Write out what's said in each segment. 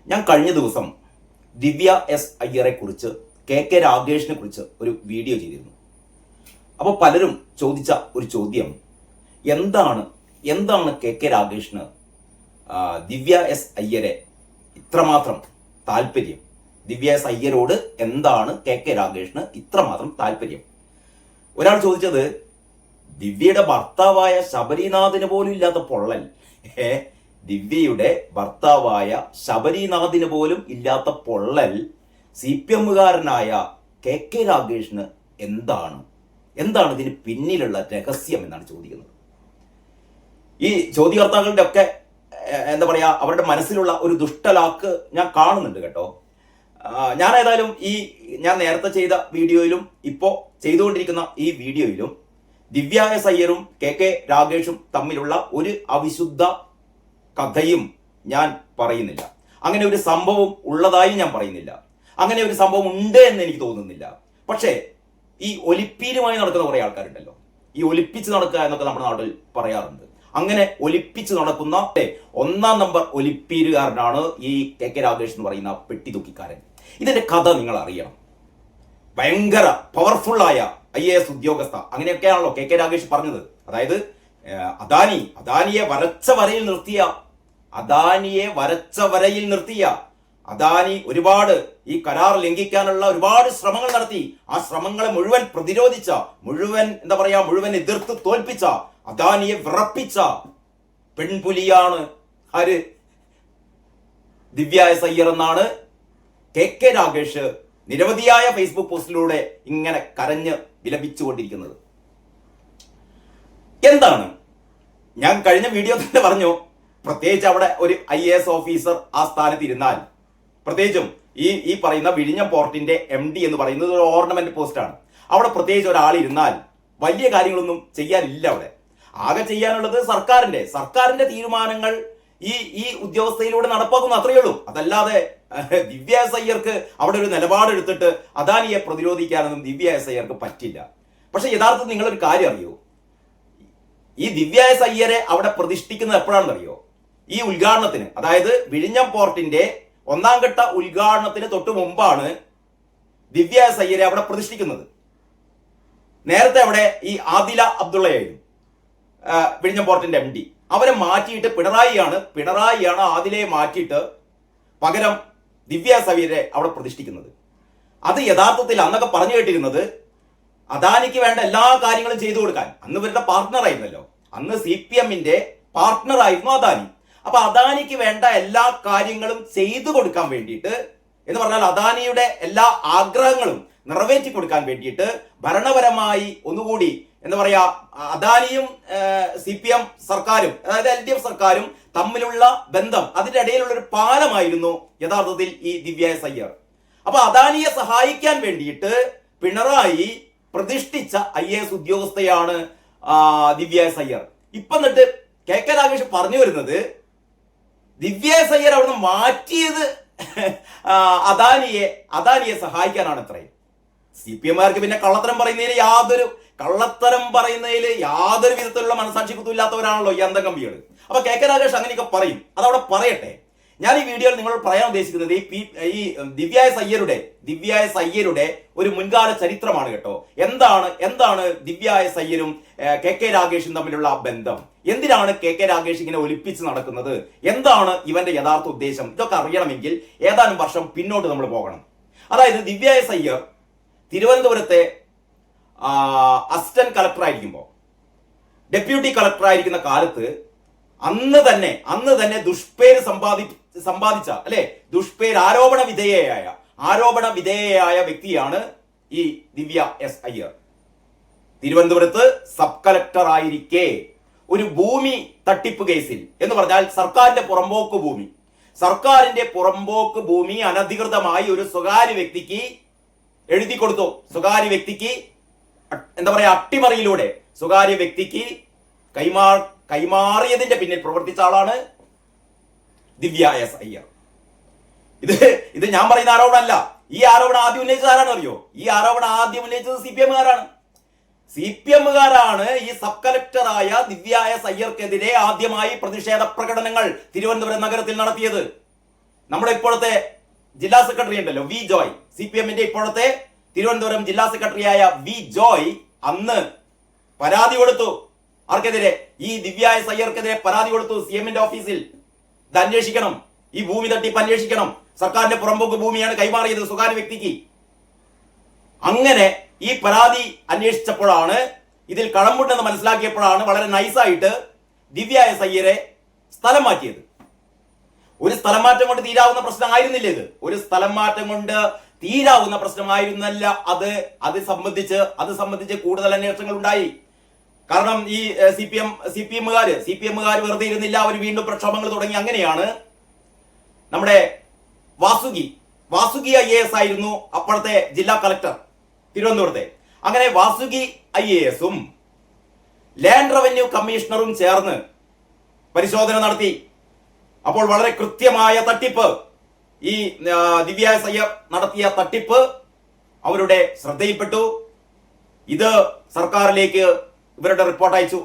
ഞാൻ കഴിഞ്ഞ ദിവസം ദിവ്യ എസ് അയ്യരെ കുറിച്ച് കെ രാഗേഷിനെ കുറിച്ച് ഒരു വീഡിയോ ചെയ്തിരുന്നു. അപ്പോൾ പലരും ചോദിച്ച ഒരു ചോദ്യം, എന്താണ് കെ രാഗേഷിന് ദിവ്യ എസ് അയ്യരെ ഇത്രമാത്രം താല്പര്യം? ദിവ്യ എസ് അയ്യരോട് എന്താണ് കെ രാഗേഷിന് ഇത്രമാത്രം താല്പര്യം? ഒരാൾ ചോദിച്ചത്, ദിവ്യയുടെ ഭർത്താവായ ശബരിനാഥിന് പോലും ഇല്ലാത്ത പൊള്ളൽ, ദിവ്യയുടെ ഭർത്താവായ ശബരിനാഥിന് പോലും ഇല്ലാത്ത പൊള്ളൽ CPM-കാരനായ കെ രാഗേഷിന് എന്താണ് ഇതിന് പിന്നിലുള്ള രഹസ്യം എന്നാണ് ചോദിക്കുന്നത്. ഈ ചോദ്യകർത്താക്കളുടെ ഒക്കെ അവരുടെ മനസ്സിലുള്ള ഒരു ദുഷ്ടലാക്ക് ഞാൻ കാണുന്നുണ്ട് കേട്ടോ. ഞാൻ ഏതായാലും ഞാൻ നേരത്തെ ചെയ്ത വീഡിയോയിലും ഇപ്പോൾ ചെയ്തുകൊണ്ടിരിക്കുന്ന ഈ വീഡിയോയിലും ദിവ്യ എസ് അയ്യരും കെ രാഗേഷും തമ്മിലുള്ള ഒരു അവിശുദ്ധ കഥയും ഞാൻ പറയുന്നില്ല. അങ്ങനെ ഒരു സംഭവം ഉള്ളതായി ഞാൻ പറയുന്നില്ല. അങ്ങനെ ഒരു സംഭവം ഉണ്ട് എന്ന് എനിക്ക് തോന്നുന്നില്ല. പക്ഷേ ഈ ഒലിപ്പീരുമായി നടക്കുന്ന കുറെ ആൾക്കാരുണ്ടല്ലോ, ഈ ഒലിപ്പിച്ച് നടക്കുക എന്നൊക്കെ നമ്മുടെ നാട്ടിൽ പറയാറുണ്ട്. അങ്ങനെ ഒലിപ്പിച്ച് നടക്കുന്ന ഒന്നാം നമ്പർ ഒലിപ്പീരുകാരനാണ് ഈ കെ രാഗേഷ് എന്ന് പറയുന്ന പെട്ടിതൂക്കിക്കാരൻ. ഇതിന്റെ കഥ നിങ്ങൾ അറിയണം. ഭയങ്കര പവർഫുള്ളായ IAS ഉദ്യോഗസ്ഥ, അങ്ങനെയൊക്കെയാണല്ലോ കെ രാഗേഷ് പറഞ്ഞത്. അതായത് അദാനിയെ വരച്ച വരയിൽ നിർത്തിയ അദാനി ഒരുപാട് ഈ കരാർ ലംഘിക്കാനുള്ള ഒരുപാട് ശ്രമങ്ങൾ നടത്തി. ആ ശ്രമങ്ങളെ മുഴുവൻ പ്രതിരോധിച്ച, മുഴുവൻ എതിർത്ത് തോൽപ്പിച്ച, അദാനിയെ വിറപ്പിച്ച പെൺപുലിയാണ് ആര്? ദിവ്യ എസ് അയ്യർ എന്നാണ് കെ രാഗേഷ് നിരവധിയായ ഫേസ്ബുക്ക് പോസ്റ്റിലൂടെ ഇങ്ങനെ കരഞ്ഞ് വിലപിച്ചുകൊണ്ടിരിക്കുന്നത്. എന്താണ്? ഞാൻ കഴിഞ്ഞ വീഡിയോ തന്നെ പറഞ്ഞു, പ്രത്യേകിച്ച് അവിടെ ഒരു IAS ഓഫീസർ ആ സ്ഥാനത്ത് ഇരുന്നാൽ, പ്രത്യേകിച്ചും ഈ പറയുന്ന വിഴിഞ്ഞം പോർട്ടിന്റെ MD എന്ന് പറയുന്നത് ഒരു ഓർണമെന്റ് പോസ്റ്റാണ്. അവിടെ പ്രത്യേകിച്ച് ഒരാൾ ഇരുന്നാൽ വലിയ കാര്യങ്ങളൊന്നും ചെയ്യാനില്ല. അവിടെ ആകെ ചെയ്യാനുള്ളത് സർക്കാരിന്റെ തീരുമാനങ്ങൾ ഈ ഉദ്യോഗസ്ഥയിലൂടെ നടപ്പാക്കുന്നു, അത്രയേ ഉള്ളൂ. അതല്ലാതെ ദിവ്യ എസ് അയ്യർക്ക് അവിടെ ഒരു നിലപാടെടുത്തിട്ട് അദാനിയെ പ്രതിരോധിക്കാനൊന്നും ദിവ്യ എസ് അയ്യർക്ക് പറ്റില്ല. പക്ഷെ യഥാർത്ഥത്തിൽ നിങ്ങളൊരു കാര്യം അറിയോ? ഈ ദിവ്യ എസ് അയ്യരെ അവിടെ പ്രതിഷ്ഠിക്കുന്നത് എപ്പോഴാണെന്നറിയോ? ഈ ഉദ്ഘാടനത്തിന്, അതായത് വിഴിഞ്ഞം പോർട്ടിന്റെ 1ാം ഘട്ട ഉദ്ഘാടനത്തിന് തൊട്ട് മുമ്പാണ് ദിവ്യ എസ് അയ്യരെ അവിടെ പ്രതിഷ്ഠിക്കുന്നത്. നേരത്തെ അവിടെ ഈ ആദില അബ്ദുള്ളയായിരുന്നു വിഴിഞ്ഞം പോർട്ടിന്റെ MD. അവരെ മാറ്റിയിട്ട് പിണറായിയാണ് ആദിലയെ മാറ്റിയിട്ട് പകരം ദിവ്യ എസ് അയ്യരെ അവിടെ പ്രതിഷ്ഠിക്കുന്നത്. അത് യഥാർത്ഥത്തിൽ അന്നൊക്കെ പറഞ്ഞു കേട്ടിരുന്നത് അദാനിക്ക് വേണ്ട എല്ലാ കാര്യങ്ങളും ചെയ്തു കൊടുക്കാൻ. അന്ന് ഇവരുടെ പാർട്ട്ണറായിരുന്നല്ലോ, അന്ന് CPM-ന്റെ പാർട്ട്ണറായിരുന്നു അദാനി. അപ്പൊ അദാനിക്ക് വേണ്ട എല്ലാ കാര്യങ്ങളും ചെയ്തു കൊടുക്കാൻ വേണ്ടിയിട്ട്, എന്ന് പറഞ്ഞാൽ അദാനിയുടെ എല്ലാ ആഗ്രഹങ്ങളും നിറവേറ്റി കൊടുക്കാൻ വേണ്ടിയിട്ട് ഭരണപരമായി ഒന്നുകൂടി അദാനിയും CPM സർക്കാരും, അതായത് LDF സർക്കാരും തമ്മിലുള്ള ബന്ധം, അതിന്റെ ഇടയിലുള്ള ഒരു പാലമായിരുന്നു യഥാർത്ഥത്തിൽ ഈ ദിവ്യ എസ് അയ്യർ. അപ്പൊ അദാനിയെ സഹായിക്കാൻ വേണ്ടിയിട്ട് പിണറായി പ്രതിഷ്ഠിച്ച IAS ഉദ്യോഗസ്ഥയാണ് ദിവ്യ എസ് അയ്യർ. ഇപ്പൊ എന്നിട്ട് കെ രാഗേഷ് പറഞ്ഞു വരുന്നത്, ദിവ്യ എസ് അയ്യർ അവിടുന്ന് മാറ്റിയത് അദാനിയെ സഹായിക്കാനാണ് അത്രയും. CPM-കാർക്ക് പിന്നെ കള്ളത്തരം പറയുന്നതിൽ യാതൊരു വിധത്തിലുള്ള മനസാക്ഷി കുത്തുമില്ലാത്തവരാണല്ലോ ഈ അന്തംഗമ്പികൾ. അപ്പൊ കെ രാഗേഷ് അങ്ങനെയൊക്കെ പറയും, അതവിടെ പറയട്ടെ. ഞാൻ ഈ വീഡിയോയിൽ നിങ്ങളോട് പറയാൻ ഉദ്ദേശിക്കുന്നത് ഈ ദിവ്യ എസ് അയ്യരുടെ ഒരു മുൻകാല ചരിത്രമാണ് കേട്ടോ. എന്താണ് ദിവ്യ എസ് അയ്യരും കെ രാഗേഷും തമ്മിലുള്ള ബന്ധം? എന്തിനാണ് കെ രാഗേഷ് ഇങ്ങനെ ഒലിപ്പിച്ച് നടക്കുന്നത്? എന്താണ് ഇവന്റെ യഥാർത്ഥ ഉദ്ദേശം? ഇതൊക്കെ അറിയണമെങ്കിൽ ഏതാനും വർഷം പിന്നോട്ട് നമ്മൾ പോകണം. അതായത് ദിവ്യ എസ് അയ്യർ തിരുവനന്തപുരത്തെ അസിസ്റ്റന്റ് കളക്ടർ ആയിരിക്കുമ്പോൾ, ഡെപ്യൂട്ടി കളക്ടർ ആയിരിക്കുന്ന കാലത്ത് അന്ന് തന്നെ ദുഷ്പേര് സമ്പാദിച്ച ദുഷ്പേര് ആരോപണ വിധേയയായ വ്യക്തിയാണ് ഈ ദിവ്യ എസ് അയ്യർ. തിരുവനന്തപുരത്ത് സബ് കളക്ടർ ആയിരിക്കെ ഒരു ഭൂമി തട്ടിപ്പ് കേസിൽ, എന്ന് പറഞ്ഞാൽ സർക്കാരിന്റെ പുറമ്പോക്ക് ഭൂമി അനധികൃതമായി ഒരു സ്വകാര്യ വ്യക്തിക്ക് എഴുതി കൊടുത്തു. സ്വകാര്യ വ്യക്തിക്ക് അട്ടിമറിയിലൂടെ സ്വകാര്യ വ്യക്തിക്ക് കൈമാറിയതിന്റെ പിന്നിൽ പ്രവർത്തിച്ച ആളാണ് ദിവ്യ എസ് അയ്യർ. ഇത് ഞാൻ പറയുന്ന ആരോപണമല്ല. ഈ ആരോപണം ആദ്യം ഉന്നയിച്ചത് ആരാണ് അറിയോ? ഈ ആരോപണം ആദ്യം ഉന്നയിച്ചത് CPM-കാരാണ്. CPM-കാരാണ് ഈ സബ് കളക്ടറായ ദിവ്യ എസ് അയ്യർക്കെതിരെ ആദ്യമായി പ്രതിഷേധ പ്രകടനങ്ങൾ തിരുവനന്തപുരം നഗരത്തിൽ നടത്തിയത്. നമ്മുടെ ഇപ്പോഴത്തെ ജില്ലാ സെക്രട്ടറി ഉണ്ടല്ലോ വി ജോയ്, CPM-ന്റെ ഇപ്പോഴത്തെ തിരുവനന്തപുരം ജില്ലാ സെക്രട്ടറിയായ വി ജോയ് അന്ന് പരാതി കൊടുത്തു. ആർക്കെതിരെ? ഈ ദിവ്യ എസ് അയ്യർക്കെതിരെ പരാതി കൊടുത്തു CM-ന്റെ ഓഫീസിൽ. ഇത് അന്വേഷിക്കണം, ഈ ഭൂമി തട്ടിപ്പ് അന്വേഷിക്കണം, സർക്കാരിന്റെ പുറമ്പോക്ക് ഭൂമിയാണ് കൈമാറിയത് സ്വകാര്യ വ്യക്തിക്ക്. അങ്ങനെ ഈ പരാതി അന്വേഷിച്ചപ്പോഴാണ്, ഇതിൽ കഴമ്പുണ്ടെന്ന് മനസ്സിലാക്കിയപ്പോഴാണ് വളരെ നൈസായിട്ട് ദിവ്യ എസ് അയ്യരെ സ്ഥലം മാറ്റിയത്. ഒരു സ്ഥലം മാറ്റം കൊണ്ട് തീരാവുന്ന പ്രശ്നമായിരുന്നില്ല ഇത്. ഒരു സ്ഥലം മാറ്റം കൊണ്ട് തീരാവുന്ന പ്രശ്നമായിരുന്നല്ല അത് സംബന്ധിച്ച് കൂടുതൽ അന്വേഷണങ്ങൾ ഉണ്ടായി. കാരണം ഈ CPM-കാർ വെറുതെ ഇരുന്നില്ല, അവർ വീണ്ടും പ്രക്ഷോഭങ്ങൾ തുടങ്ങി. അങ്ങനെയാണ് നമ്മുടെ വാസുകി IAS ആയിരുന്നു അപ്പോഴത്തെ ജില്ലാ കളക്ടർ തിരുവനന്തപുരത്തെ. അങ്ങനെ വാസുകി IAS-ഉം ലാൻഡ് റവന്യൂ കമ്മീഷണറും ചേർന്ന് പരിശോധന നടത്തി. അപ്പോൾ വളരെ കൃത്യമായ തട്ടിപ്പ്, ഈ ദിവ്യ എസ് അയ്യർ നടത്തിയ തട്ടിപ്പ് അവരുടെ ശ്രദ്ധയിൽപ്പെട്ടു. ഇത് സർക്കാരിലേക്ക് ഇവരുടെ റിപ്പോർട്ട് അയച്ചു.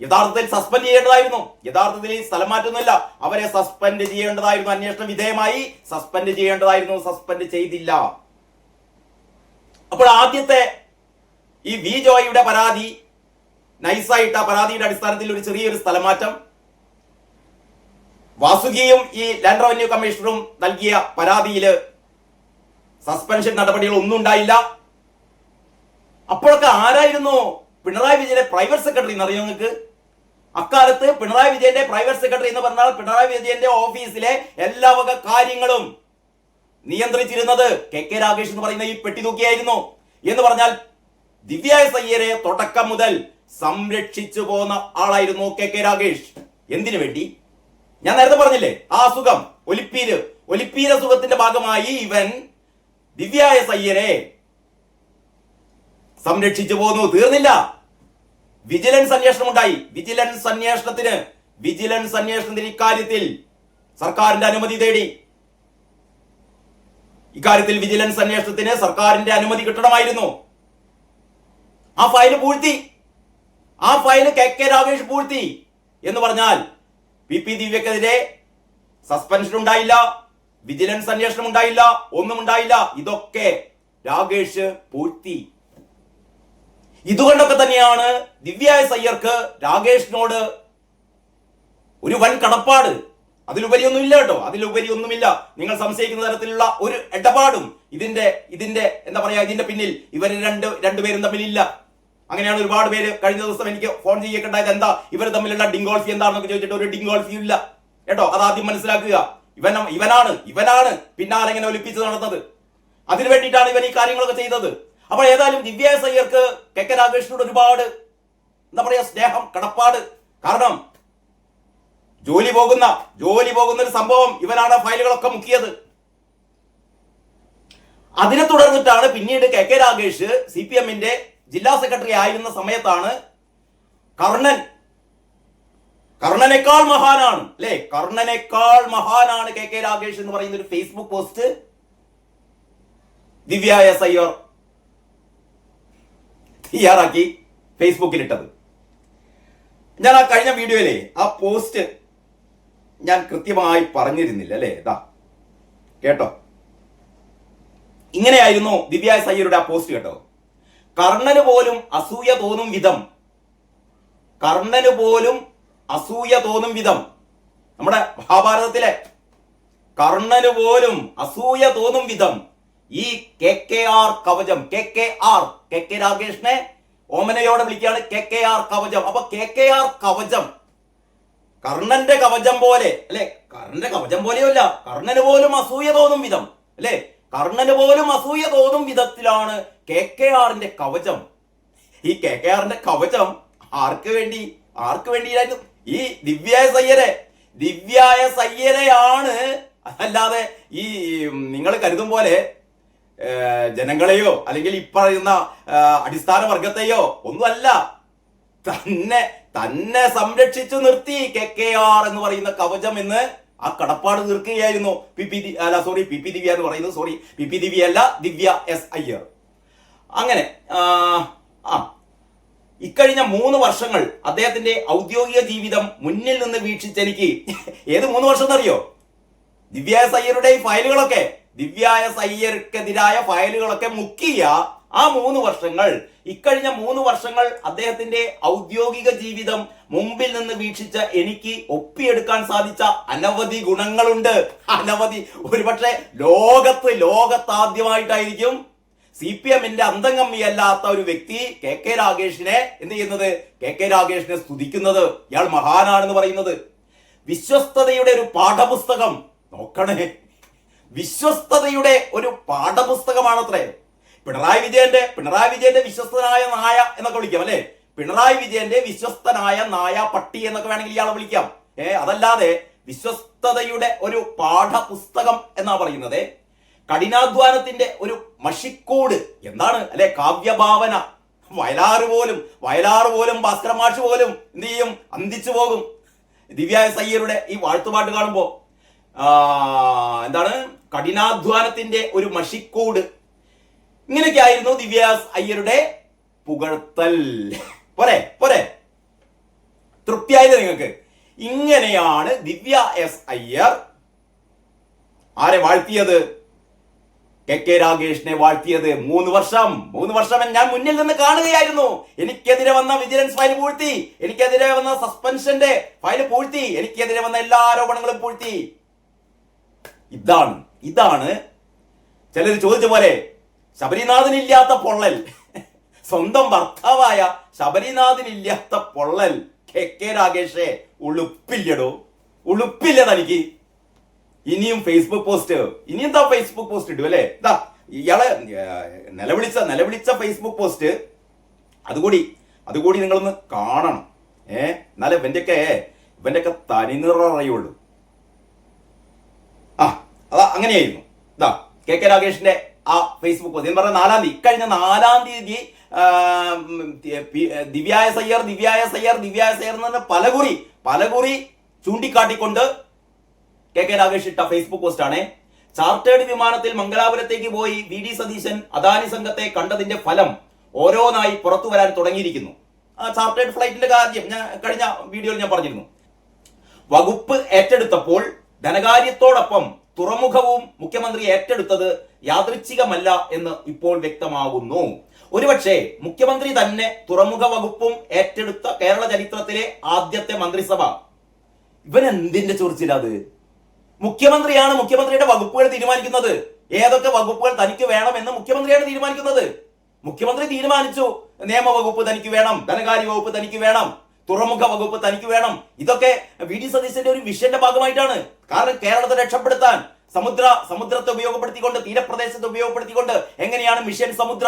യഥാർത്ഥത്തിൽ സസ്പെൻഡ് ചെയ്യേണ്ടതായിരുന്നു. യഥാർത്ഥത്തിൽ ഈ സ്ഥലം മാറ്റുന്നില്ല, അവരെ സസ്പെൻഡ് ചെയ്യേണ്ടതായിരുന്നു. അന്വേഷണ വിധേയമായി സസ്പെൻഡ് ചെയ്യേണ്ടതായിരുന്നു. സസ്പെൻഡ് ചെയ്തില്ല. അപ്പോൾ ആദ്യത്തെ ഈ വി ജോയിയുടെ പരാതി, നൈസായിട്ട് ആ പരാതിയുടെ അടിസ്ഥാനത്തിൽ ഒരു ചെറിയൊരു സ്ഥലമാറ്റം, വാസുകിയും ഈ ലാൻഡ് റവന്യൂ കമ്മീഷണറും നൽകിയ പരാതിയിൽ സസ്പെൻഷൻ നടപടികൾ ഒന്നും ഉണ്ടായില്ല. അപ്പോഴൊക്കെ ആരായിരുന്നു പിണറായി വിജയന്റെ പ്രൈവറ്റ് സെക്രട്ടറി എന്നറിയോ നിങ്ങൾക്ക്? അക്കാലത്ത് പിണറായി വിജയന്റെ പ്രൈവറ്റ് സെക്രട്ടറി എന്ന് പറഞ്ഞാൽ പിണറായി വിജയന്റെ ഓഫീസിലെ എല്ലാ വക കാര്യങ്ങളും നിയന്ത്രിച്ചിരുന്നത് KK രാഗേഷ് എന്ന് പറയുന്ന ഈ പെട്ടി തൂക്കിയായിരുന്നു. എന്ന് പറഞ്ഞാൽ ദിവ്യ എസ് അയ്യരെ തുടക്കം മുതൽ സംരക്ഷിച്ചു പോന്ന ആളായിരുന്നു KK രാഗേഷ്. എന്തിനു വേണ്ടി? ഞാൻ നേരത്തെ പറഞ്ഞില്ലേ, ആ അസുഖം ഒലിപ്പീര സുഖത്തിന്റെ ഭാഗമായി ഇവൻ ദിവ്യ എസ് അയ്യരെ സംരക്ഷിച്ചു പോന്നു. തീർന്നില്ല, വിജിലൻസ് അന്വേഷണം ഉണ്ടായി. വിജിലൻസ് അന്വേഷണത്തിന് ഇക്കാര്യത്തിൽ സർക്കാരിന്റെ അനുമതി തേടി. ഇക്കാര്യത്തിൽ വിജിലൻസ് അന്വേഷണത്തിന് സർക്കാരിന്റെ അനുമതി കിട്ടണമായിരുന്നു. ആ ഫയല് പൂഴ്ത്തി. ആ ഫയല് KK രാഗേഷ് പൂഴ്ത്തി. എന്ന് പറഞ്ഞാൽ PP ദിവ്യക്കെതിരെ സസ്പെൻഷൻ ഉണ്ടായില്ല, വിജിലൻസ് അന്വേഷണം ഉണ്ടായില്ല, ഒന്നും ഉണ്ടായില്ല. ഇതൊക്കെ രാഗേഷ് പൂഴ്ത്തി. ഇതുകൊണ്ടൊക്കെ തന്നെയാണ് ദിവ്യ എസ് അയ്യർക്ക് രാഗേഷിനോട് ഒരു വൻ കടപ്പാട്. അതിലുപരി ഒന്നുമില്ല കേട്ടോ, അതിലുപരി ഒന്നുമില്ല. നിങ്ങൾ സംശയിക്കുന്ന തരത്തിലുള്ള ഒരു ഇടപാടും ഇതിന്റെ എന്താ പറയാ, ഇതിന്റെ പിന്നിൽ ഇവർ രണ്ടുപേരും തമ്മിലില്ല. അങ്ങനെയാണ് ഒരുപാട് പേര് കഴിഞ്ഞ ദിവസം എനിക്ക് ഫോൺ ചെയ്യേണ്ടായത്. എന്താ ഇവർ തമ്മിലുള്ള ഡിങ്കോൾഫി എന്താണെന്നൊക്കെ ചോദിച്ചിട്ട് ഒരു ഡിങ്കോൾഫി ഇല്ല കേട്ടോ. അതാദ്യം മനസ്സിലാക്കുക. ഇവനാണ് പിന്നാലെങ്ങനെ ഒലിപ്പിച്ച് നടന്നത്. അതിനു വേണ്ടിയിട്ടാണ് ഇവൻ ഈ കാര്യങ്ങളൊക്കെ ചെയ്തത്. അപ്പോൾ ഏതായാലും ദിവ്യ എസ് അയ്യർക്ക് KK രാഗേഷിനോട് ഒരുപാട് എന്താ പറയാ സ്നേഹം, കടപ്പാട്. കാരണം ജോലി പോകുന്ന ഒരു സംഭവം ഇവനാണ് ഫയലുകളൊക്കെ മുക്കിയത്. അതിനെ തുടർന്നിട്ടാണ് പിന്നീട് KK രാഗേഷ് CPM-ന്റെ ജില്ലാ സെക്രട്ടറി ആയിരുന്ന സമയത്താണ് കർണനേക്കാൾ മഹാനാണ് അല്ലെ, കർണനേക്കാൾ മഹാനാണ് KK രാഗേഷ് എന്ന് പറയുന്ന ഒരു ഫേസ്ബുക്ക് പോസ്റ്റ് ദിവ്യ എസ് അയ്യർ തയ്യാറാക്കി ഫേസ്ബുക്കിൽ ഇട്ടത്. ഞാൻ ആ കഴിഞ്ഞ വീഡിയോയിലെ ആ പോസ്റ്റ് ഞാൻ കൃത്യമായി പറഞ്ഞിരുന്നില്ല അല്ലേ? ഇതാ കേട്ടോ, ഇങ്ങനെയായിരുന്നു ദിവ്യ എസ് അയ്യരുടെ ആ പോസ്റ്റ് കേട്ടോ. കർണന് പോലും അസൂയ തോന്നും വിധം നമ്മുടെ മഹാഭാരതത്തിലെ കർണന് പോലും അസൂയ തോന്നും വിധം ഈ KKR കവചം, KK രാഗേഷിനെ ഓമനയോടെ വിളിക്കുകയാണ് KKR കവചം. അപ്പൊ KKR കവചം കർണന്റെ കവചം പോലെ അല്ലെ, കർണന്റെ കവചം പോലെയല്ല, കർണന് പോലും അസൂയ തോന്നും വിധം അല്ലെ, കർണന് പോലും അസൂയ തോന്നും വിധത്തിലാണ് KKRന്റെ കവചം. ഈ KKRന്റെ കവചം ആർക്ക് വേണ്ടിയായിരുന്നു? ഈ ദിവ്യ എസ് അയ്യരെയാണ്. അല്ലാതെ ഈ നിങ്ങൾ കരുതും പോലെ ജനങ്ങളെയോ അല്ലെങ്കിൽ ഇപ്പറയുന്ന അടിസ്ഥാന വർഗത്തെയോ ഒന്നുമല്ല, തന്നെ സംരക്ഷിച്ചു നിർത്തി KKR എന്ന് പറയുന്ന കവചം എന്ന് ആ കടപ്പാട് തീർക്കുകയായിരുന്നു PP ദിവ്യ എന്ന് പറയുന്നത്. PP ദിവ്യ അല്ല, ദിവ്യ എസ് അയ്യർ. അങ്ങനെ ഇക്കഴിഞ്ഞ 3 വർഷങ്ങൾ അദ്ദേഹത്തിന്റെ ഔദ്യോഗിക ജീവിതം മുന്നിൽ നിന്ന് വീക്ഷിച്ച് എനിക്ക് ഏത് 3 വർഷം എന്നറിയോ? ദിവ്യ എസ് അയ്യരുടെ ഈ ഫയലുകളൊക്കെ, ദിവ്യ എസ് അയ്യർക്കെതിരായ ഫയലുകളൊക്കെ മുക്കിയ ആ 3 വർഷങ്ങൾ, ഇക്കഴിഞ്ഞ 3 വർഷങ്ങൾ അദ്ദേഹത്തിന്റെ ഔദ്യോഗിക ജീവിതം മുമ്പിൽ നിന്ന് വീക്ഷിച്ച എനിക്ക് ഒപ്പിയെടുക്കാൻ സാധിച്ച അനവധി ഗുണങ്ങളുണ്ട്. അനവധി. ഒരുപക്ഷെ ലോകത്താദ്യമായിട്ടായിരിക്കും CPM-ന്റെ അന്തംഗമ്മിയല്ലാത്ത ഒരു വ്യക്തി കെ രാഗേഷിനെ എന്ത് ചെയ്യുന്നത്, കെ രാഗേഷിനെ സ്തുതിക്കുന്നത്, ഇയാൾ മഹാനാണെന്ന് പറയുന്നത്. വിശ്വസ്തതയുടെ ഒരു പാഠപുസ്തകം നോക്കണേ, വിശ്വസ്തതയുടെ ഒരു പാഠപുസ്തകമാണത്രേ. പിണറായി വിജയന്റെ വിശ്വസ്തനായ നായ എന്നൊക്കെ വിളിക്കാം അല്ലെ, പിണറായി വിജയന്റെ വിശ്വസ്തനായ നായ, പട്ടി എന്നൊക്കെ വേണമെങ്കിൽ ഇയാളെ വിളിക്കാം. അതല്ലാതെ വിശ്വസ്തതയുടെ ഒരു പാഠപുസ്തകം എന്നാ പറയുന്നത്. കഠിനാധ്വാനത്തിന്റെ ഒരു മഷിക്കൂട് എന്താണ് അല്ലെ, കാവ്യഭാവന. വയലാറ് പോലും ഭാസ്കര മാഷ് പോലും എന്ത് ചെയ്യും, അന്തിച്ചു പോകും ദിവ്യ എസ് അയ്യരുടെ ഈ വാഴ്ത്തുപാട്ട് കാണുമ്പോ. എന്താണ്, കഠിനാധ്വാനത്തിന്റെ ഒരു മഷിക്കൂട്. ഇങ്ങനെയൊക്കെ ആയിരുന്നു ദിവ്യ എസ് അയ്യരുടെ പുകഴ്ത്തൽ. പോരെ, തൃപ്തിയായത് നിങ്ങൾക്ക്? ഇങ്ങനെയാണ് ദിവ്യ എസ് അയ്യർ ആരെ വാഴ്ത്തിയത്? കെ രാഗേഷിനെ വാഴ്ത്തിയത്. 3 വർഷം ഞാൻ മുന്നിൽ നിന്ന് കാണുകയായിരുന്നു. എനിക്കെതിരെ വന്ന വിജിലൻസ് ഫയൽ പൂഴ്ത്തി, എനിക്കെതിരെ വന്ന സസ്പെൻഷന്റെ ഫയൽ പൂഴ്ത്തി, എനിക്കെതിരെ വന്ന എല്ലാ ആരോപണങ്ങളും പൂഴ്ത്തി. ഇതാണ് ചിലർ ചോദിച്ച പോലെ ശബരിനാഥനില്ലാത്ത പൊള്ളൽ, സ്വന്തം ഭർത്താവായ ശബരിനാഥനില്ലാത്ത പൊള്ളൽ കെ രാഗേഷെ. ഉളുപ്പില്ല തനിക്ക്. ഇനിയും ഫേസ്ബുക്ക് പോസ്റ്റ്, ഫേസ്ബുക്ക് പോസ്റ്റ് ഇടും അല്ലെ? ഇയാളെ നിലവിളിച്ച ഫേസ്ബുക്ക് പോസ്റ്റ് അതുകൂടി നിങ്ങളൊന്ന് കാണണം. എന്നാലേ ഇവന്റെയൊക്കെ തനിനിറ അറിയുള്ളൂ. അതാ അങ്ങനെയായിരുന്നു. കെ രാഗേഷിന്റെ ആ ഫേസ്ബുക്ക് പോസ്റ്റ് എന്ന് പറഞ്ഞ 4-ാം തീയതി, ഇക്കഴിഞ്ഞ 4-ാം തീയതി ദിവ്യ എസ് അയ്യർ എന്ന് പലകുറി ചൂണ്ടിക്കാട്ടിക്കൊണ്ട് കെ രാഗേഷ് ഇട്ട ഫേസ്ബുക്ക് പോസ്റ്റാണ്. ചാർട്ടേഡ് വിമാനത്തിൽ മംഗലാപുരത്തേക്ക് പോയി VD സതീശൻ അദാനി സംഘത്തെ കണ്ടതിന്റെ ഫലം ഓരോന്നായി പുറത്തു വരാൻ തുടങ്ങിയിരിക്കുന്നു. ആ ചാർട്ടേഡ് ഫ്ലൈറ്റിന്റെ കാര്യം കഴിഞ്ഞ വീഡിയോയിൽ ഞാൻ പറഞ്ഞിരുന്നു. വകുപ്പ് ഏറ്റെടുത്തപ്പോൾ ധനകാര്യത്തോടൊപ്പം തുറമുഖവും മുഖ്യമന്ത്രി ഏറ്റെടുത്തത് യാദൃച്ഛികമല്ല എന്ന് ഇപ്പോൾ വ്യക്തമാകുന്നു. ഒരുപക്ഷെ മുഖ്യമന്ത്രി തന്നെ തുറമുഖ വകുപ്പും ഏറ്റെടുത്ത കേരള ചരിത്രത്തിലെ ആദ്യത്തെ മന്ത്രിസഭ. ഇവൻ എന്തിന്റെ ചൊറിച്ചിലത്? മുഖ്യമന്ത്രിയാണ് മുഖ്യമന്ത്രിയുടെ വകുപ്പുകൾ തീരുമാനിക്കുന്നത്. ഏതൊക്കെ വകുപ്പുകൾ തനിക്ക് വേണമെന്ന് മുഖ്യമന്ത്രിയാണ് തീരുമാനിക്കുന്നത്. മുഖ്യമന്ത്രി തീരുമാനിച്ചു, നിയമവകുപ്പ് തനിക്ക് വേണം, ധനകാര്യ വകുപ്പ് തനിക്ക് വേണം, തുറമുഖ വകുപ്പ് തനിക്ക് വേണം. ഇതൊക്കെ VD സതീശന്റെ ഒരു വിഷന്റെ ഭാഗമായിട്ടാണ്. കാരണം കേരളത്തെ രക്ഷപ്പെടുത്താൻ സമുദ്രത്തെ ഉപയോഗപ്പെടുത്തിക്കൊണ്ട്, തീരപ്രദേശത്തെ ഉപയോഗപ്പെടുത്തിക്കൊണ്ട് എങ്ങനെയാണ് മിഷൻ സമുദ്ര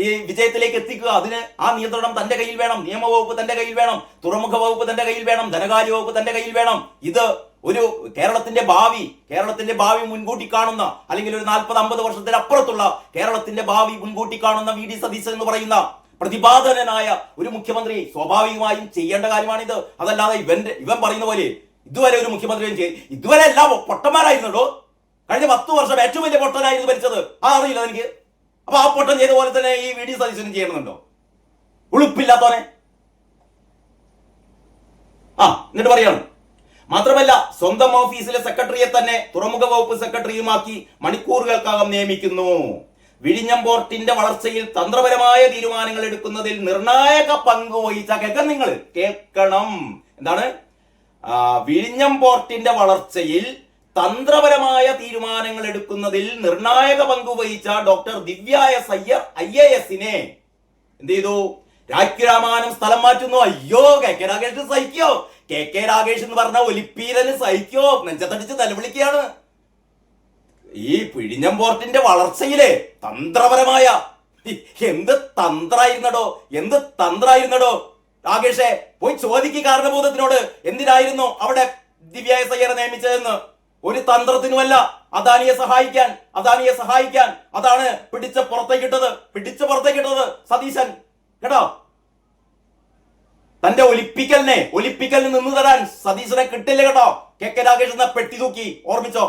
ഈ വിജയത്തിലേക്ക് എത്തിക്കുക, അതിന് ആ നിയന്ത്രണം തന്റെ കയ്യിൽ വേണം. നിയമവകുപ്പ് തന്റെ കയ്യിൽ വേണം, തുറമുഖ വകുപ്പ് തന്റെ കയ്യിൽ വേണം, ധനകാര്യ വകുപ്പ് തന്റെ കയ്യിൽ വേണം. ഇത് ഒരു കേരളത്തിന്റെ ഭാവി മുൻകൂട്ടി കാണുന്ന, അല്ലെങ്കിൽ ഒരു 40-50 വർഷത്തിനപ്പുറത്തുള്ള കേരളത്തിന്റെ ഭാവി മുൻകൂട്ടി കാണുന്ന VD സതീശൻ എന്ന് പറയുന്ന പ്രതിപാദനായ ഒരു മുഖ്യമന്ത്രി സ്വാഭാവികമായും ചെയ്യേണ്ട കാര്യമാണിത്. അതല്ലാതെ ഇവൻ പറയുന്ന പോലെ ഇതുവരെ ഒരു മുഖ്യമന്ത്രിയും ഇതുവരെ എല്ലാം പൊട്ടന്മാരായിരുന്നോ? കഴിഞ്ഞ 10 വർഷം ഏറ്റവും വലിയ പൊട്ടനായിരുന്നു ഭരിച്ചത്. അറിയില്ല എനിക്ക്. അപ്പൊ ആ പൊട്ടൻ ചെയ്ത പോലെ തന്നെ ഈ VD സതീശനും ചെയ്യണമെന്നുണ്ടോ? ഉളുപ്പില്ലാത്തവനെ. എന്നിട്ട് പറയാണ്, മാത്രമല്ല സ്വന്തം ഓഫീസിലെ സെക്രട്ടറിയെ തന്നെ തുറമുഖ വകുപ്പ് സെക്രട്ടറിയുമാക്കി മണിക്കൂറുകൾക്കകം നിയമിക്കുന്നു. വിഴിഞ്ഞം പോർട്ടിന്റെ വളർച്ചയിൽ തന്ത്രപരമായ തീരുമാനങ്ങൾ എടുക്കുന്നതിൽ നിർണായക പങ്ക് വഹിച്ച നിങ്ങൾ കേൾക്കണം. എന്താണ്? വിഴിഞ്ഞം പോർട്ടിന്റെ വളർച്ചയിൽ തന്ത്രപരമായ തീരുമാനങ്ങൾ എടുക്കുന്നതിൽ നിർണായക പങ്ക് വഹിച്ച ഡോക്ടർ ദിവ്യ എസ് അയ്യർ IAS-നെ എന്ത് ചെയ്തു? രാജ്യരാമാനം സ്ഥലം മാറ്റുന്നു. അയ്യോ, കെ രാഗേഷ് സഹിക്കോ? കെ രാഗേഷ് എന്ന് പറഞ്ഞ ഒലിപ്പീരന് സഹിക്കോ? നെഞ്ചത്തടിച്ച് നിലവിളിക്കുകയാണ്. ഈ വിഴിഞ്ഞം പോർട്ടിന്റെ വളർച്ചയിലെ തന്ത്രപരമായ എന്ത് തന്ത്രായിരുന്നടോ രാഗേഷെ? പോയി ചോദിക്ക് കാരണബോധത്തിനോട്. എന്തിനായിരുന്നു അവിടെ ദിവ്യ എസ് അയ്യരെ നിയമിച്ചതെന്ന്? ഒരു തന്ത്രത്തിനുമല്ല. അദാനിയെ സഹായിക്കാൻ അതാണ് പിടിച്ച് പുറത്തേക്കിട്ടത് സതീശൻ. കേട്ടോ, തന്റെ ഒലിപ്പിക്കലിന് നിന്ന് തരാൻ സതീശനെ കിട്ടില്ല കേട്ടോ. കെ രാഗേഷ് എന്ന പെട്ടി തൂക്കി ഓർമ്മിച്ചോ.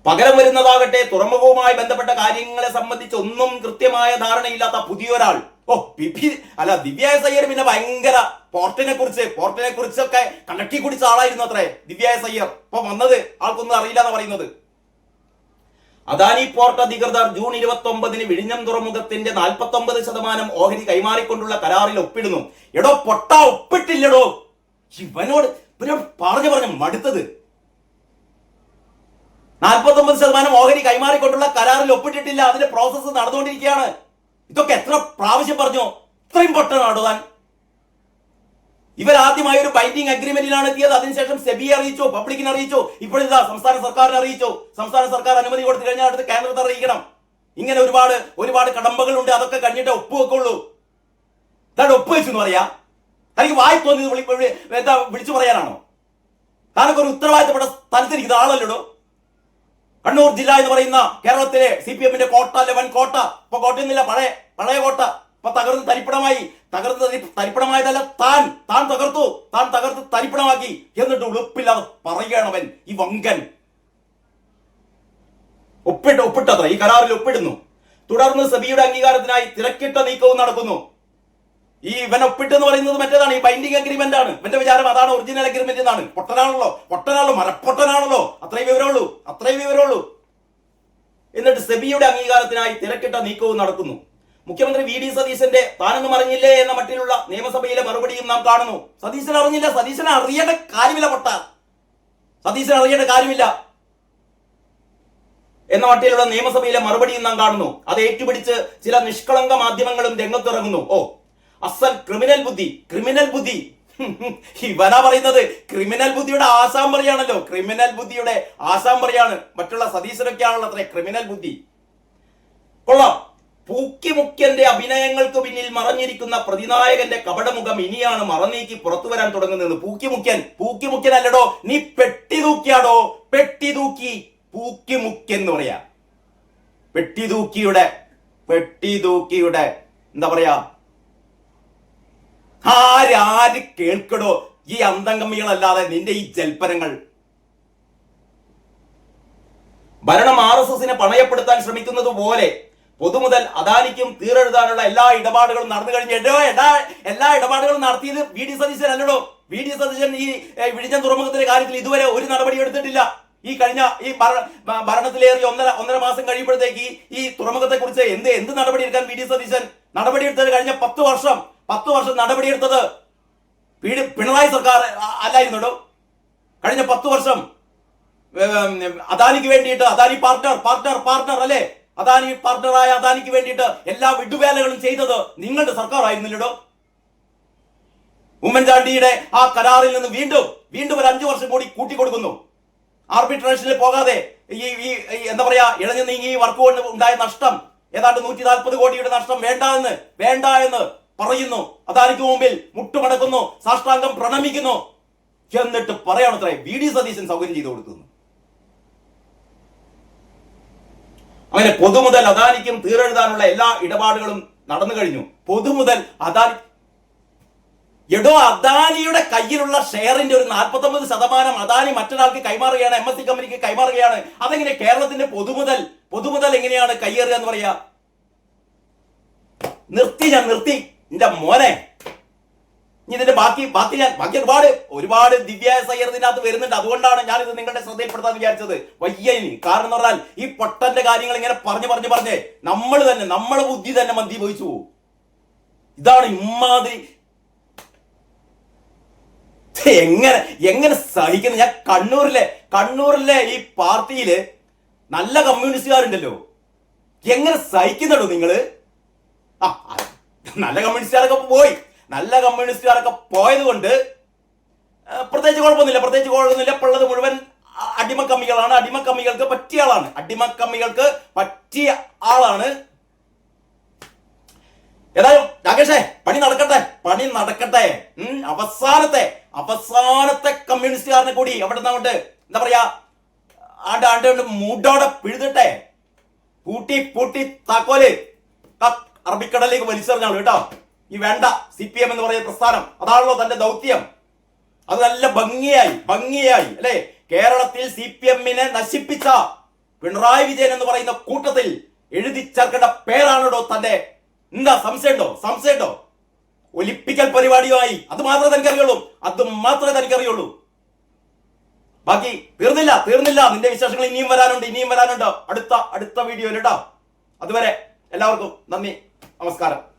പകരം വരുന്നതാകട്ടെ തുറമുഖവുമായി ബന്ധപ്പെട്ട കാര്യങ്ങളെ സംബന്ധിച്ച് ഒന്നും കൃത്യമായ ധാരണയില്ലാത്ത പുതിയൊരാൾ. ഓ അല്ല ദിവ്യ എസ് അയ്യർ പിന്നെ ഭയങ്കര പോർട്ടിനെ കുറിച്ചൊക്കെ കലക്കി കുടിച്ച ആളായിരുന്നു അത്രേ ദിവ്യ എസ് അയ്യർ. ഇപ്പൊ വന്നത് ആൾക്കൊന്നും അറിയില്ല എന്ന് പറയുന്നത്. അദാനി പോർട്ട് അധികൃതർ ജൂൺ 29 വിഴിഞ്ഞം തുറമുഖത്തിന്റെ 49% ഓഹരി കൈമാറിക്കൊണ്ടുള്ള കരാറിൽ ഒപ്പിടുന്നു. എടോ പൊട്ട, ഒപ്പിട്ടില്ലടോ. ഇവനോട് പറഞ്ഞു മടുത്തത്. 49% ഓഹരി കൈമാറിക്കൊണ്ടുള്ള കരാറിൽ ഒപ്പിട്ടിട്ടില്ല, അതിന്റെ പ്രോസസ്സ് നടന്നുകൊണ്ടിരിക്കുകയാണ്. ഇതൊക്കെ എത്ര പ്രാവശ്യം പറഞ്ഞു? ഇത്രയും പൊട്ടനാണോ താൻ? ഇവരാദ്യമായി ഒരു ബൈൻഡിങ് അഗ്രിമെന്റിലാണ് എത്തിയത്. അതിനുശേഷം സെബിയെ അറിയിച്ചു, പബ്ലിക്കിനെ അറിയിച്ചു, ഇപ്പോഴിതാ സംസ്ഥാന സർക്കാരിനെ അറിയിച്ചു. സംസ്ഥാന സർക്കാർ അനുമതി കൊടുത്തു കഴിഞ്ഞാൽ അടുത്ത് കേന്ദ്രത്തെ അറിയിക്കണം. ഇങ്ങനെ ഒരുപാട് കടമ്പകളുണ്ട്. അതൊക്കെ കഴിഞ്ഞിട്ട് ഒപ്പുവെക്കുള്ളൂ. താൻ ഒപ്പ് വെച്ചു എന്ന് പറയാ? തനിക്ക് വായി തോന്നിയത് എന്താ വിളിച്ചു പറയാനാണോ? താനൊക്കെ ഒരു ഉത്തരവാദിത്തപ്പെട്ട സ്ഥലത്തിരിക്കുന്ന ആളല്ലോ. കണ്ണൂർ ജില്ല എന്ന് പറയുന്ന കേരളത്തിലെ CPM-ന്റെ കോട്ട, വൻ കോട്ട. ഇപ്പൊ കോട്ടയൊന്നുമില്ല, പഴയ കോട്ട. ഇപ്പൊ തകർന്ന് തരിപ്പണമായതല്ല, താൻ തകർത്ത് തരിപ്പണമാക്കി. എന്നിട്ട് ഉളുപ്പില്ലാതെ പറയുകയാണവൻ, ഈ വങ്കൻ. ഒപ്പിട്ടത്ര ഈ കരാറിൽ ഒപ്പിടുന്നു. തുടർന്ന് സെബിയുടെ അംഗീകാരത്തിനായി തിരക്കിട്ട നീക്കവും നടക്കുന്നു. ഈ ഇവൻ ഒപ്പിട്ടെന്ന് പറയുന്നത് മറ്റേതാണ്, ഈ ബൈൻഡിങ് അഗ്രിമെന്റ് ആണ്. ഇവന്റെ വിചാരം അതാണ് ഒറിജിനൽ അഗ്രിമെന്റ് എന്നാണ്. പൊട്ടനാണല്ലോ, മരപ്പൊട്ടനാണല്ലോ. അത്രയും വിവരമുള്ളൂ. എന്നിട്ട് സെബിയുടെ അംഗീകാരത്തിനായി തിരക്കിട്ട നീക്കവും നടക്കുന്നു. മുഖ്യമന്ത്രി VD സതീശന്റെ താനൊന്നും അറിഞ്ഞില്ലേ എന്ന മട്ടിലുള്ള നിയമസഭയിലെ മറുപടിയും നാം കാണുന്നു. സതീശൻ അറിഞ്ഞില്ല, സതീശനെ അറിയേണ്ട കാര്യമില്ല പൊട്ട, സതീശൻ അറിയേണ്ട കാര്യമില്ല എന്ന മട്ടിലുള്ള നിയമസഭയിലെ മറുപടിയും നാം കാണുന്നു. അത് ഏറ്റുപിടിച്ച് ചില നിഷ്കളങ്ക മാധ്യമങ്ങളും രംഗത്തിറങ്ങുന്നു. ഓ, അസൽ ക്രിമിനൽ ബുദ്ധി. ഇവനാ പറയുന്നത് ക്രിമിനൽ ബുദ്ധിയുടെ ആശാമ്പറിയാണല്ലോ. മറ്റുള്ള സതീശനൊക്കെയാണല്ലോ അത്രേ ക്രിമിനൽ ബുദ്ധി. കൊള്ളാം. പൂക്കിമുഖ്യന്റെ അഭിനയങ്ങൾക്ക് പിന്നിൽ മറഞ്ഞിരിക്കുന്ന പ്രതിനായകന്റെ കപടമുഖം ഇനിയാണ് മറനീക്കി പുറത്തു വരാൻ തുടങ്ങുന്നത്. പൂക്കിമുഖ്യൻ അല്ലടോ, നീ പെട്ടി തൂക്കിയാടോ. പൂക്കിമുഖ്യൻ എന്ന് പറയാ. പെട്ടി തൂക്കിയുടെ എന്താ പറയാ, ആര് കേൾക്കടോ ഈ അന്തംഗമ്മികളല്ലാതെ നിന്റെ ഈ ജൽപ്പനങ്ങൾ? ഭരണം RSSനെ പണയപ്പെടുത്താൻ ശ്രമിക്കുന്നത് പോലെ പൊതുമുതൽ അദാനിക്കും തീരെഴുതാനുള്ള എല്ലാ ഇടപാടുകളും നടന്നു കഴിഞ്ഞു. എല്ലാ ഇടപാടുകളും നടത്തിയത് VD സതീശൻ അല്ലടോ. VD സതീശൻ ഈ വിഴിഞ്ഞം തുറമുഖത്തിന്റെ കാര്യത്തിൽ ഇതുവരെ ഒരു നടപടി എടുത്തിട്ടില്ല. ഈ ഭരണത്തിലേറി ഒന്നര മാസം കഴിയുമ്പോഴത്തേക്ക് ഈ തുറമുഖത്തെ കുറിച്ച് എന്ത് നടപടി എടുക്കാൻ VD സതീശൻ നടപടി എടുത്തത്? കഴിഞ്ഞ 10 വർഷം നടപടിയെടുത്തത് പിണറായി സർക്കാർ അല്ലായിരുന്നോ? കഴിഞ്ഞ 10 വർഷം അദാനിക്ക് വേണ്ടിയിട്ട്, അദാനി പാർട്ട്ണർ അല്ലേ, പാർട്ട്ണറായ അദാനിക്ക് വേണ്ടിയിട്ട് എല്ലാ വിടുവേലകളും ചെയ്തത് നിങ്ങളുടെ സർക്കാർ ആയിരുന്നില്ലടോ. ഉമ്മൻചാണ്ടിയുടെ ആ കരാറിൽ നിന്ന് വീണ്ടും ഒരു 5 വർഷം കൂടി കൂട്ടിക്കൊടുക്കുന്നു. ആർബിട്രേഷനിൽ പോകാതെ ഈ എന്താ പറയാ, ഇഴഞ്ഞു നീങ്ങി വർക്ക് കൊണ്ട് ഉണ്ടായ നഷ്ടം ഏതാണ്ട് 140 കോടിയുടെ നഷ്ടം വേണ്ട എന്ന് പറയുന്നു. അദാനിക്ക് മുമ്പിൽ മുട്ടുമടക്കുന്നു, സാഷ്ടാംഗം പ്രണമിക്കുന്നു. എന്നിട്ട് പറയാണത്രേ VD സതീശൻ സൗകര്യം ചെയ്തു കൊടുക്കുന്നു. അങ്ങനെ പൊതുമുതൽ അദാനിക്കും തീരെഴുതാനുള്ള എല്ലാ ഇടപാടുകളും നടന്നു കഴിഞ്ഞു. പൊതുമുതൽ അദാനിയുടെ കയ്യിലുള്ള ഷെയറിന്റെ ഒരു 49% അദാനി മറ്റൊരാൾക്ക് കൈമാറുകയാണ്, MSC കമ്പനിക്ക് കൈമാറുകയാണ്. അതെങ്ങനെ കേരളത്തിന്റെ പൊതുമുതൽ എങ്ങനെയാണ് കയ്യേറുക എന്ന് പറയാ? നിർത്തി എന്റെ മോനെ. ഇതിന്റെ ബാക്കി ഒരുപാട് ദിവ്യ സയ്യർ ഇതിനകത്ത് വരുന്നുണ്ട്. അതുകൊണ്ടാണ് ഞാൻ ഇത് നിങ്ങളുടെ ശ്രദ്ധയിൽപ്പെടുത്താൻ വിചാരിച്ചത്. വയ്യനി കാരണം എന്ന് പറഞ്ഞാൽ ഈ പൊട്ടന്റെ കാര്യങ്ങൾ ഇങ്ങനെ പറഞ്ഞ് നമ്മളെ ബുദ്ധി തന്നെ മന്ദീഭവിച്ചു പോകും. ഇതാണ് ഇമ്മാതിരി. എങ്ങനെ സഹിക്കുന്നു? ഞാൻ കണ്ണൂരിലെ ഈ പാർട്ടിയില് നല്ല കമ്മ്യൂണിസ്റ്റുകാരുണ്ടല്ലോ, എങ്ങനെ സഹിക്കുന്നുണ്ടോ നിങ്ങള്? നല്ല കമ്മ്യൂണിസ്റ്റുകാരൊക്കെ പോയത് കൊണ്ട് പ്രത്യേകിച്ച് കുഴപ്പമൊന്നുമില്ല. ഇപ്പോൾ ഉള്ളത് മുഴുവൻ അടിമക്കമ്മികളാണ്. അടിമക്കമ്മികൾക്ക് പറ്റിയ ആളാണ്. ഏതായാലും രാകേഷേ, പണി നടക്കട്ടെ. അവസാനത്തെ കമ്മ്യൂണിസ്റ്റുകാരനെ കൂടി അവിടെ നിന്നങ്ങോട്ട് എന്താ പറയാ, മൂടോടെ പിഴുതിട്ടെ, പൂട്ടി താക്കോല് അറബിക്കടലിലേക്ക് വലിച്ചെറിഞ്ഞാണ് കേട്ടോ. ഈ വേണ്ട CPM എന്ന് പറയുന്ന പ്രസ്ഥാനം, അതാണല്ലോ തന്റെ ദൗത്യം. അത് നല്ല ഭംഗിയായി അല്ലെ കേരളത്തിൽ CPM-നെ നശിപ്പിച്ച പിണറായി വിജയൻ എന്ന് പറയുന്ന കൂട്ടത്തിൽ എഴുതി ചേർക്കേണ്ട പേരാണോ തന്റെ എന്താ സംശയമുണ്ടോ? ഒലിപ്പിക്കൽ പരിപാടിയുമായി അത് മാത്രമേ തനിക്കറിയുള്ളൂ. ബാക്കി തീർന്നില്ല. നിന്റെ വിശേഷങ്ങൾ ഇനിയും വരാനുണ്ട്. അടുത്ത വീഡിയോയിൽ ഇടാം. അതുവരെ എല്ലാവർക്കും നന്ദി, നമസ്കാരം.